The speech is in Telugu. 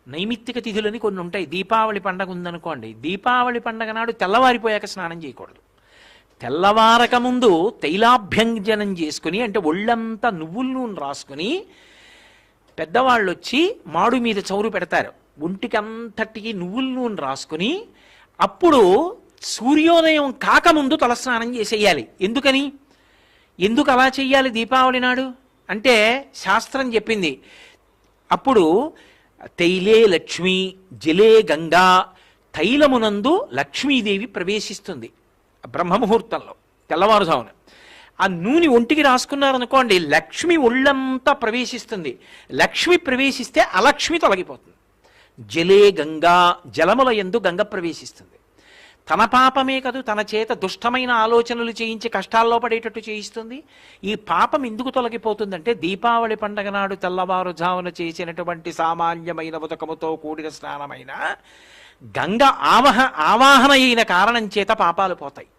నైమిత్తిక తిథులని కొన్ని ఉంటాయి. దీపావళి పండగ ఉందనుకోండి, దీపావళి పండగ నాడు తెల్లవారిపోయాక స్నానం చేయకూడదు. తెల్లవారక ముందు తైలాభ్యంజనం చేసుకుని, అంటే ఒళ్ళంతా నువ్వుల నూనె రాసుకుని, పెద్దవాళ్ళు వచ్చి మాడు మీద చౌరు పెడతారు, ఒంటికి అంతటికి నువ్వుల నూనె రాసుకుని, అప్పుడు సూర్యోదయం కాకముందు తలస్నానం చేసేయాలి. ఎందుకని, ఎందుకు అలా చెయ్యాలి దీపావళి నాడు అంటే శాస్త్రం చెప్పింది. అప్పుడు తైలే లక్ష్మి జలే గంగా, తైలమునందు లక్ష్మీదేవి ప్రవేశిస్తుంది బ్రహ్మముహూర్తంలో తెల్లవారుజామున. ఆ నూనె ఒంటికి రాసుకున్నారనుకోండి, లక్ష్మి ఒళ్ళంతా ప్రవేశిస్తుంది. లక్ష్మి ప్రవేశిస్తే అలక్ష్మి తొలగిపోతుంది. జలే గంగా, జలముల యందు గంగ ప్రవేశిస్తుంది. తన పాపమే కాదు, తన చేత దుష్టమైన ఆలోచనలు చేయించి కష్టాల్లో పడేటట్టు చేయిస్తుంది. ఈ పాపం ఎందుకు తొలగిపోతుందంటే, దీపావళి పండగ నాడు తెల్లవారుజామున చేసినటువంటి సామాన్యమైన ఉదకముతో కూడిన స్నానమైన గంగ ఆవాహన అయిన కారణం చేత పాపాలు పోతాయి.